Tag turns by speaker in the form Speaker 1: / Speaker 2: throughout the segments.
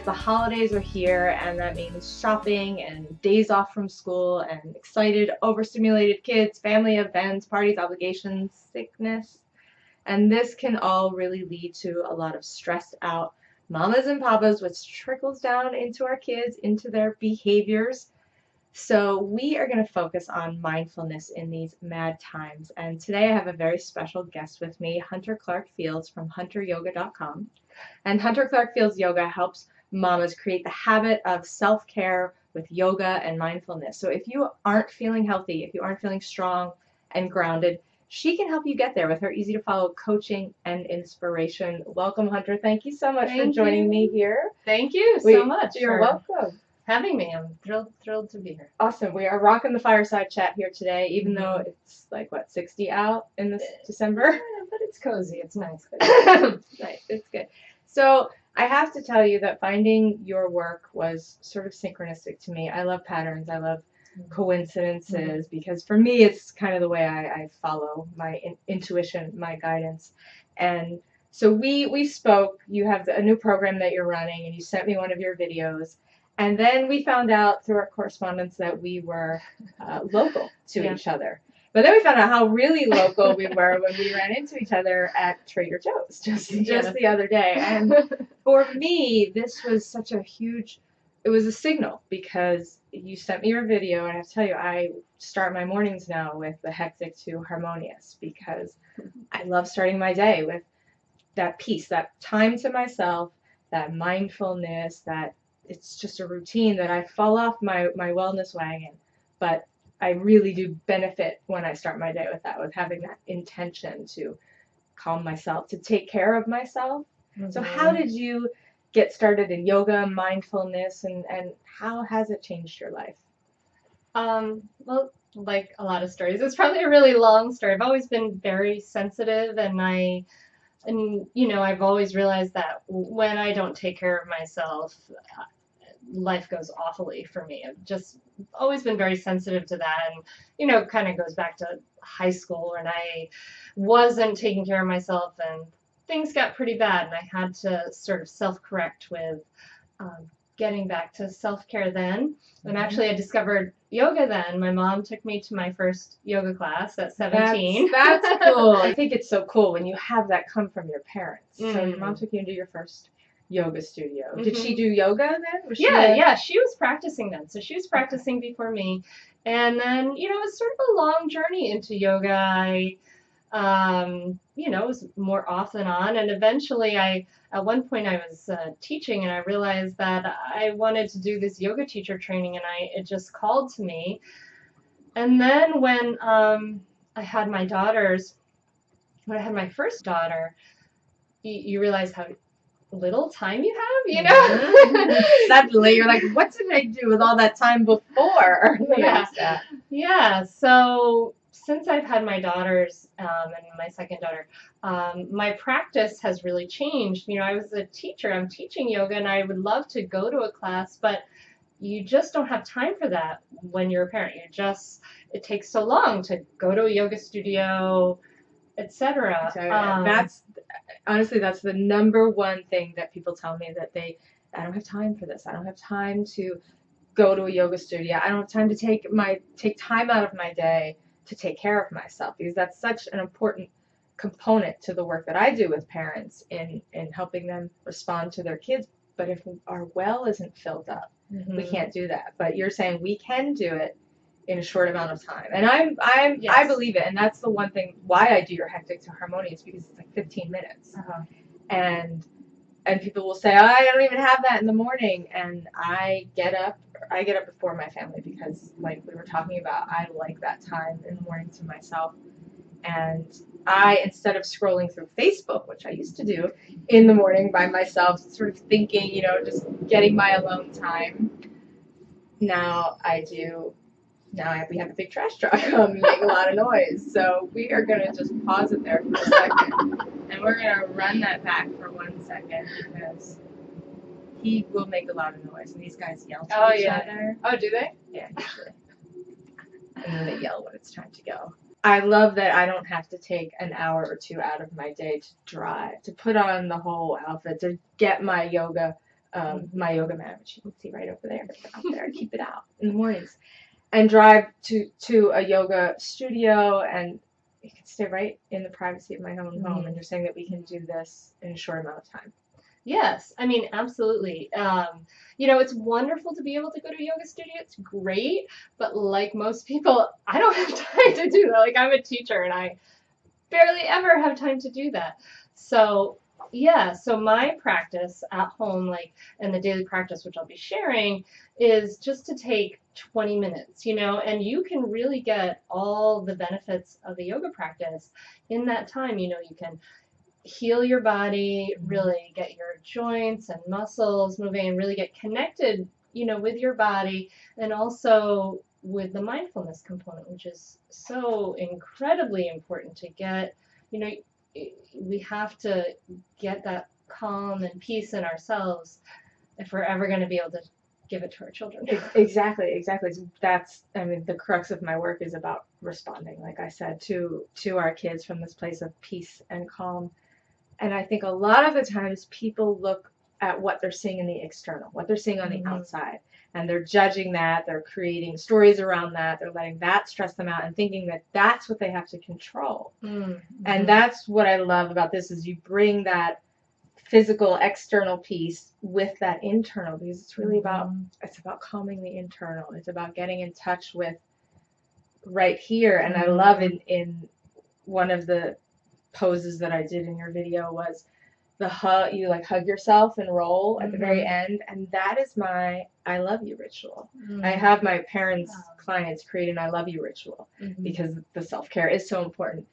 Speaker 1: The holidays are here, and that means shopping and days off from school and excited, overstimulated kids, family events, parties, obligations, sickness. And this can all really lead to a lot of stressed out mamas and papas, which trickles down into our kids, into their behaviors. So we are going to focus on mindfulness in these mad times. And today I have a very special guest with me, Hunter Clarke-Fields from hunteryoga.com. And Hunter Clarke-Fields Yoga helps mamas create the habit of self-care with yoga and mindfulness. So if you aren't feeling healthy, if you aren't feeling strong and grounded, she can help you get there with her easy to follow coaching and inspiration. Welcome, Hunter. Thank you so much for joining me here.
Speaker 2: Thank you so much.
Speaker 1: You're welcome.
Speaker 2: Having me. I'm thrilled to be here.
Speaker 1: Awesome. We are rocking the fireside chat here today, even though it's like, what, 60 out in this December?
Speaker 2: Yeah, but it's cozy. It's nice.
Speaker 1: Nice. It's good. So I have to tell you that finding your work was sort of synchronistic to me. I love patterns. I love coincidences because for me, it's kind of the way I follow my intuition, my guidance. And so we spoke. You have a new program that you're running, and you sent me one of your videos. And then we found out through our correspondence that we were local to each other. But then we found out how really local we were when we ran into each other at Trader Joe's just the other day. And for me, this was such a huge, it was a signal because you sent me your video, and I have to tell you, I start my mornings now with the hectic to harmonious because I love starting my day with that peace, that time to myself, that mindfulness, that it's just a routine that I fall off my wellness wagon, but I really do benefit when I start my day with that, with having that intention to calm myself, to take care of myself. So how did you get started in yoga, mindfulness, and how has it changed your life?
Speaker 2: Well, like a lot of stories, it's probably a really long story. I've always been very sensitive, and I've always realized that when I don't take care of myself, life goes awfully for me. I've just always been very sensitive to that, and kind of goes back to high school when I wasn't taking care of myself and things got pretty bad, and I had to sort of self-correct with getting back to self-care then. And actually I discovered yoga then. My mom took me to my first yoga class at 17.
Speaker 1: That's cool. I think it's so cool when you have that come from your parents. So your mom took you into your first yoga studio. Did she do yoga then?
Speaker 2: Yeah, she was practicing then. So she was practicing before me. And then, it was sort of a long journey into yoga. It was more off and on. And eventually at one point I was teaching, and I realized that I wanted to do this yoga teacher training, and it just called to me. And then when I had my first daughter, you realize how little time you have,
Speaker 1: Suddenly you're like, what did I do with all that time before?
Speaker 2: Yeah. So since I've had my daughters and my second daughter, my practice has really changed. I was a teacher. I'm teaching yoga, and I would love to go to a class, but you just don't have time for that when you're a parent. It takes so long to go to a yoga studio, etc.
Speaker 1: Honestly, that's the number one thing that people tell me, that I don't have time for this. I don't have time to go to a yoga studio. I don't have time to take time out of my day to take care of myself, because that's such an important component to the work that I do with parents in helping them respond to their kids. But if our well isn't filled up, we can't do that. But you're saying we can do it in a short amount of time, and I believe it. And that's the one thing why I do your hectic to harmonious, because it's like 15 minutes, and people will say, oh, I don't even have that in the morning, and I get up before my family, because like we were talking about, I like that time in the morning to myself. And instead of scrolling through Facebook, which I used to do in the morning by myself, sort of thinking, just getting my alone time, now we have a big trash truck making a lot of noise. So we are going to just pause it there for a second. And we're going to run that back for 1 second, because he will make a lot of noise. And these guys yell to each other.
Speaker 2: Oh, do they?
Speaker 1: Yeah, usually. And then they yell when it's time to go. I love that I don't have to take an hour or two out of my day to drive, to put on the whole outfit, to get my yoga my yoga mat, which you can see right over there, out there. I keep it out in the mornings, and drive to a yoga studio, and you can stay right in the privacy of my own home. And you're saying that we can do this in a short amount of time.
Speaker 2: Yes, I mean, absolutely. You know, it's wonderful to be able to go to a yoga studio. It's great, but like most people, I don't have time to do that. Like, I'm a teacher and I barely ever have time to do that. So, yeah, so my practice at home, like, and the daily practice, which I'll be sharing, is just to take 20 minutes, you know, and you can really get all the benefits of the yoga practice in that time. You know, you can heal your body, really get your joints and muscles moving, and really get connected, you know, with your body, and also with the mindfulness component, which is so incredibly important to get. You know, we have to get that calm and peace in ourselves if we're ever going to be able to give it to our children.
Speaker 1: Exactly. So that's, I mean, the crux of my work is about responding, like I said, to our kids from this place of peace and calm. And I think a lot of the times people look at what they're seeing in the external, what they're seeing on the outside, and they're judging that, they're creating stories around that, they're letting that stress them out and thinking that that's what they have to control. And that's what I love about this, is you bring that physical external piece with that internal, because it's really about, it's about calming the internal. It's about getting in touch with right here. And I love in one of the poses that I did in your video was the hug. You like hug yourself and roll at the very end, and that is my I love you ritual. I have my parents, clients create an I love you ritual because the self-care is so important.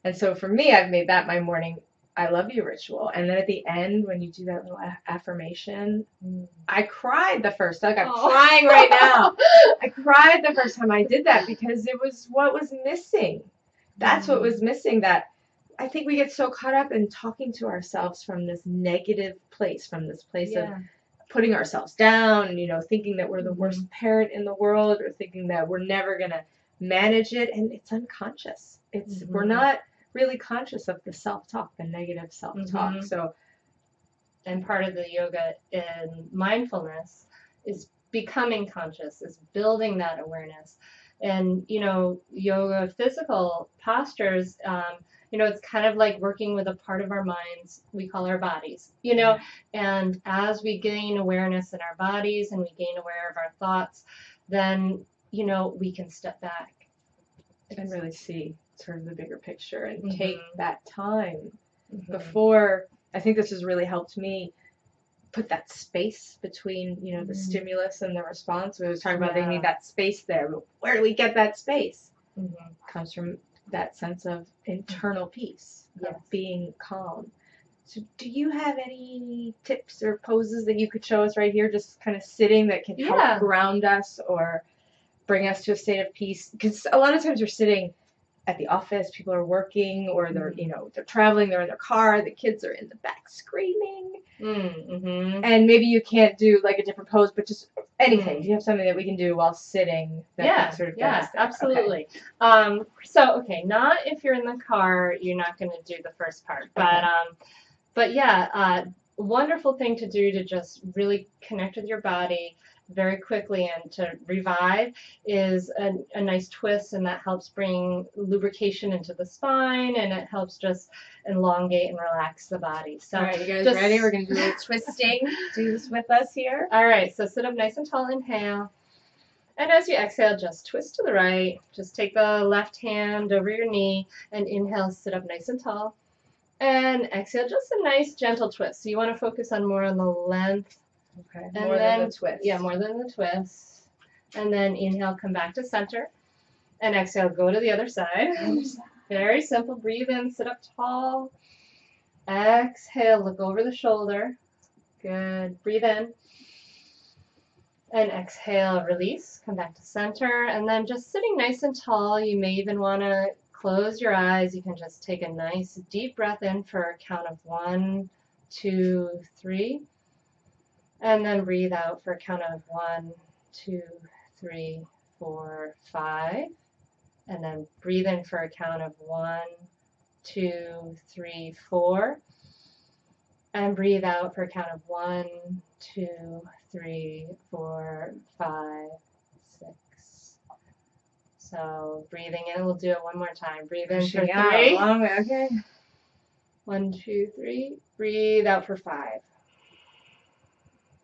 Speaker 1: And so for me, I've made that my morning I love you ritual. And then at the end, when you do that little affirmation, I cried the first time. Like, I'm crying right now. I cried the first time I did that because it was what was missing. That's what was missing. That I think we get so caught up in talking to ourselves from this negative place, from this place of putting ourselves down, you know, thinking that we're the worst parent in the world, or thinking that we're never going to manage it. And it's unconscious. It's we're not really conscious of the self-talk, the negative self-talk. So,
Speaker 2: and part of the yoga and mindfulness is becoming conscious, is building that awareness. And, you know, yoga physical postures, you know, it's kind of like working with a part of our minds we call our bodies, you know, and as we gain awareness in our bodies and we gain aware of our thoughts, then, you know, we can step back
Speaker 1: and really see sort of the bigger picture and take that time before. I think this has really helped me put that space between, you know, the stimulus and the response. We was talking about they need that space there, but where do we get that space? Comes from that sense of internal peace, of being calm. So do you have any tips or poses that you could show us right here, just kind of sitting, that can help ground us or bring us to a state of peace? Because a lot of times you're sitting at the office, people are working, or they're, you know, they're traveling, they're in their car, the kids are in the back screaming, and maybe you can't do like a different pose, but just anything. Do you have something that we can do while sitting that can sort of get us there?
Speaker 2: Absolutely. Okay, not if you're in the car, you're not going to do the first part, but yeah, wonderful thing to do to just really connect with your body very quickly and to revive is a nice twist, and that helps bring lubrication into the spine, and it helps just elongate and relax the body. So,
Speaker 1: all right, you guys ready? We're going to do a little twisting. Do this with us here.
Speaker 2: All right, so sit up nice and tall, inhale. And as you exhale, just twist to the right. Just take the left hand over your knee and inhale, sit up nice and tall. And exhale, just a nice gentle twist. So you want to focus on more on the length.
Speaker 1: Okay, and more than the twist.
Speaker 2: Yeah, more than the twist. And then inhale, come back to center. And exhale, go to the other side. Very simple. Breathe in, sit up tall. Exhale, look over the shoulder. Good. Breathe in. And exhale, release. Come back to center. And then just sitting nice and tall, you may even want to close your eyes. You can just take a nice deep breath in for a count of 1, 2, 3. And then breathe out for a count of 1, 2, 3, 4, 5. And then breathe in for a count of 1, 2, 3, 4. And breathe out for a count of 1, 2, 3, 4, 5, 6. So breathing in, we'll do it one more time. Breathe in for 3.
Speaker 1: Long way, okay.
Speaker 2: 1, 2, 3. Breathe out for 5.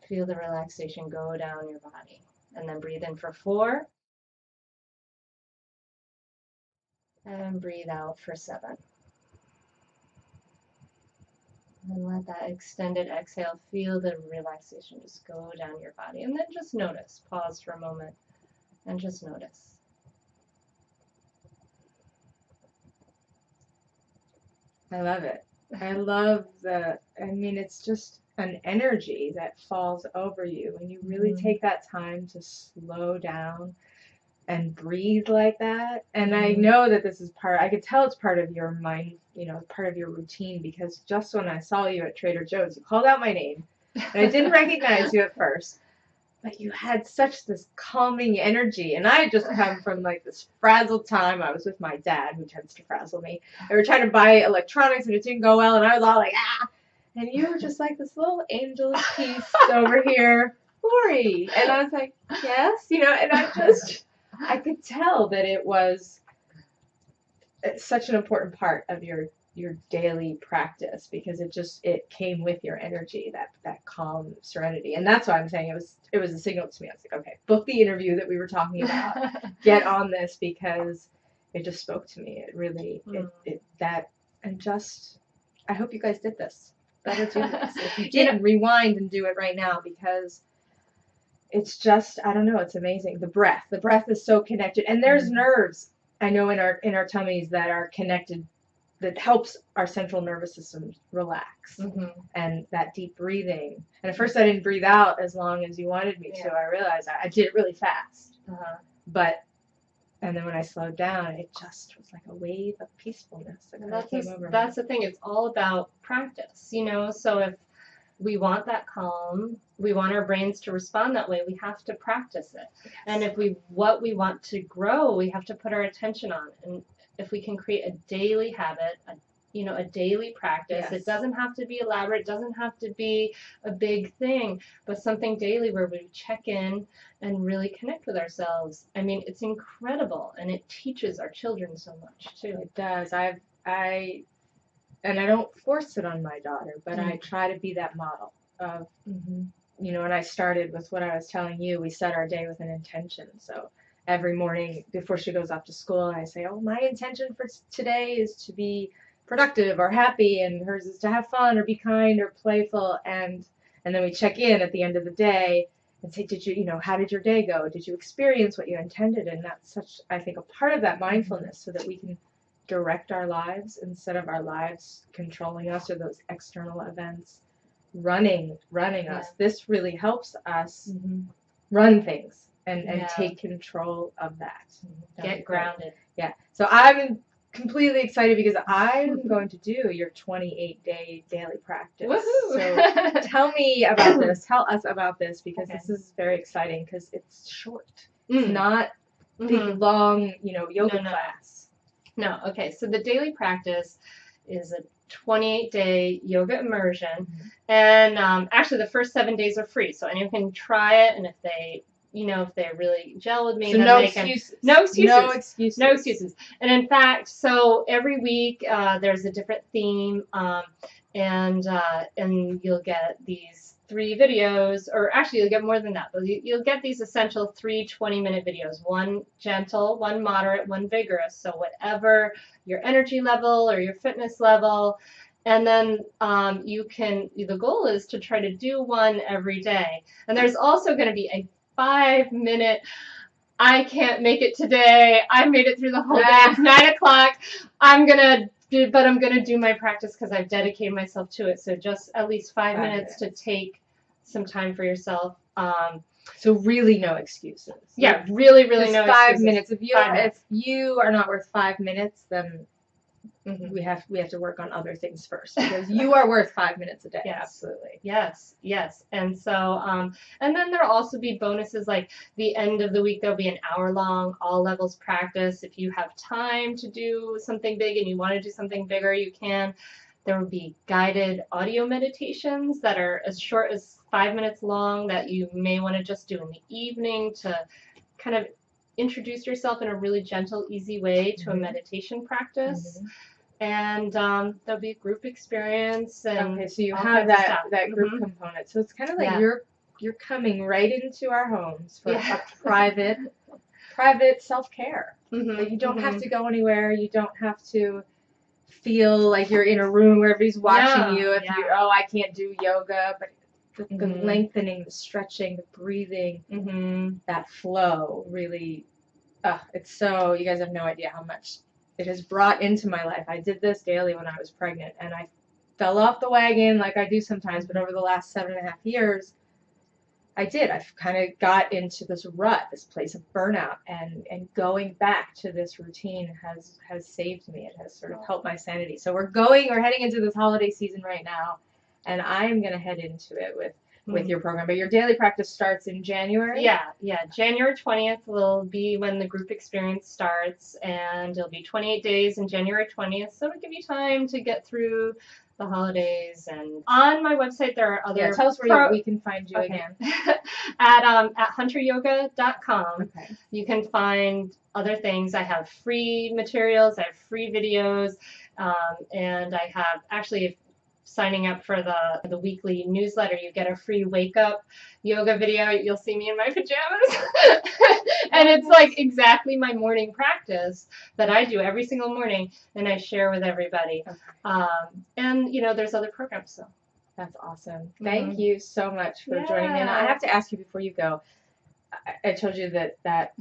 Speaker 2: Feel the relaxation go down your body. And then breathe in for 4. And breathe out for 7. And let that extended exhale, feel the relaxation just go down your body. And then just notice. Pause for a moment and just notice.
Speaker 1: I love it. I love it's just an energy that falls over you when you really take that time to slow down and breathe like that. And I know that this is I could tell it's part of your mind, part of your routine, because just when I saw you at Trader Joe's, you called out my name, and I didn't recognize you at first, but you had such this calming energy. And I had just come from like this frazzled time. I was with my dad, who tends to frazzle me. They were trying to buy electronics and it didn't go well, and I was all like, ah! And you were just like this little angel of peace over here, Lori. And I was like, yes, and I could tell that it was such an important part of your daily practice, because it came with your energy, that calm serenity. And that's why I'm saying it was a signal to me. I was like, okay, book the interview that we were talking about, get on this, because it just spoke to me. It really, I hope you guys did this. Better do this. If you didn't, rewind and do it right now, because it's just, I don't know, it's amazing. The breath is so connected, and there's nerves, I know, in our tummies that are connected, that helps our central nervous system relax. And that deep breathing. And at first I didn't breathe out as long as you wanted me to. I realized I did it really fast. And then when I slowed down, it just was like a wave of peacefulness that came over me.
Speaker 2: That's the thing. It's all about practice, So if we want that calm, we want our brains to respond that way, we have to practice it. Yes. And if what we want to grow, we have to put our attention on. And if we can create a daily habit, a daily practice, it doesn't have to be elaborate, it doesn't have to be a big thing, but something daily where we check in and really connect with ourselves. I mean, it's incredible, and it teaches our children so much too.
Speaker 1: It does. And I don't force it on my daughter, but I try to be that model of, and I started with what I was telling you. We set our day with an intention. So every morning before she goes off to school, I say, oh, my intention for today is to be productive or happy, and hers is to have fun or be kind or playful. And then we check in at the end of the day and say, how did your day go? Did you experience what you intended? And that's such, I think, a part of that mindfulness, so that we can direct our lives instead of our lives controlling us, or those external events running us. This really helps us run things and take control of that.
Speaker 2: Get grounded.
Speaker 1: Yeah. So I'm completely excited, because I'm going to do your 28-day daily practice.
Speaker 2: Woohoo!
Speaker 1: So tell me about this. Tell us about this, because this is very exciting, because it's short. It's not big, long, yoga class.
Speaker 2: No. Okay. So the daily practice is a 28-day yoga immersion, and actually the first 7 days are free, so anyone can try it, and if they really gel with me,
Speaker 1: so
Speaker 2: then
Speaker 1: no
Speaker 2: they
Speaker 1: excuses.
Speaker 2: No excuses.
Speaker 1: No excuses.
Speaker 2: No excuses. And in fact, so every week there's a different theme, and you'll get these 3 videos, or actually you'll get more than that, but you'll get these essential 3 20-minute videos, one gentle, one moderate, one vigorous, so whatever your energy level or your fitness level. And then the goal is to try to do one every day. And there's also going to be a 5-minute, I can't make it today, I made it through the whole day, it's 9 o'clock, I'm going to do my practice because I've dedicated myself to it. So just at least 5 minutes to take some time for yourself.
Speaker 1: So really no excuses.
Speaker 2: Yeah, really no excuses.
Speaker 1: 5 minutes. If you are not worth 5 minutes, then we have to work on other things first, because you are worth 5 minutes a day.
Speaker 2: Yes.
Speaker 1: Absolutely.
Speaker 2: Yes. And so, and then there'll also be bonuses, like the end of the week, there'll be an hour-long all levels practice. If you have time to do something big and you want to do something bigger, you can. There will be guided audio meditations that are as short as 5 minutes long that you may want to just do in the evening to kind of introduce yourself in a really gentle, easy way to a meditation practice. And there'll be a group experience. And
Speaker 1: okay, so you
Speaker 2: all
Speaker 1: have
Speaker 2: kinds of stuff.
Speaker 1: that group component. So it's kind of like
Speaker 2: Yeah.
Speaker 1: you're coming right into our homes for a private self-care. Like you don't have to go anywhere. You don't have to feel like you're in a room where everybody's watching you. If you I can't do yoga, but the lengthening, the stretching, the breathing, that flow really, it's so, you guys have no idea how much it has brought into my life. I did this daily when I was pregnant, and I fell off the wagon like I do sometimes, but over the last 7.5 years, I've kind of got into this rut, this place of burnout, and going back to this routine has saved me. It has sort of helped my sanity. So we're heading into this holiday season right now, and I am going to head into it with your program. But your daily practice starts in January?
Speaker 2: Yeah. January 20th will be when the group experience starts, and it'll be 28 days in January 20th. So it'll give you time to get through the holidays. And on my website there are other
Speaker 1: tell us where we can find you again.
Speaker 2: at hunteryoga.com.
Speaker 1: Okay.
Speaker 2: You can find other things. I have free materials, I have free videos, and I have actually, signing up for the weekly newsletter, you get a free wake up yoga video. You'll see me in my pajamas. And it's like exactly my morning practice that I do every single morning, and I share with everybody. Okay. And there's other programs. So
Speaker 1: that's awesome. Thank you so much for joining me. And I have to ask you before you go, I told you that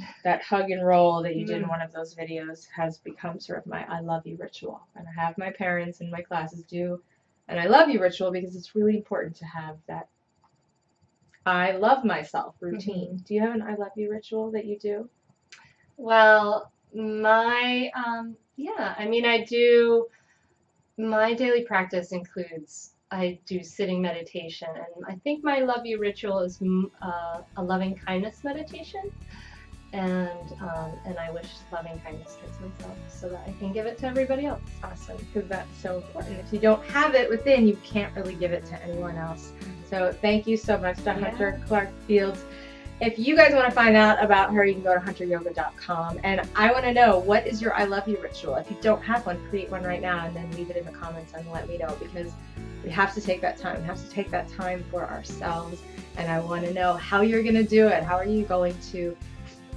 Speaker 1: hug and roll that you did in one of those videos has become sort of my I love you ritual. And I have my parents in my classes do an I love you ritual because it's really important to have that I love myself routine. Do you have an I love you ritual that you do?
Speaker 2: Well, my my daily practice includes, I do sitting meditation, and I think my love you ritual is a loving kindness meditation, and I wish loving kindness towards myself so that I can give it to everybody else.
Speaker 1: Awesome, because that's so important. If you don't have it within, you can't really give it to anyone else. So thank you so much, Dr. Clarke-Fields. If you guys want to find out about her, you can go to hunteryoga.com. And I want to know, what is your I love you ritual? If you don't have one, create one right now and then leave it in the comments and let me know, because we have to take that time. We have to take that time for ourselves. And I want to know how you're going to do it. How are you going to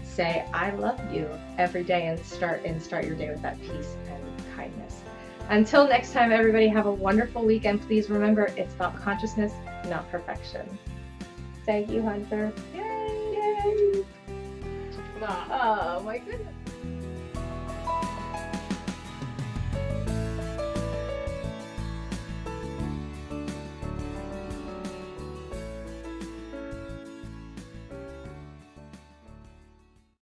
Speaker 1: say I love you every day and start your day with that peace and kindness. Until next time, everybody, have a wonderful weekend. Please remember, it's about consciousness, not perfection. Thank you, Hunter. Yay! Oh my goodness.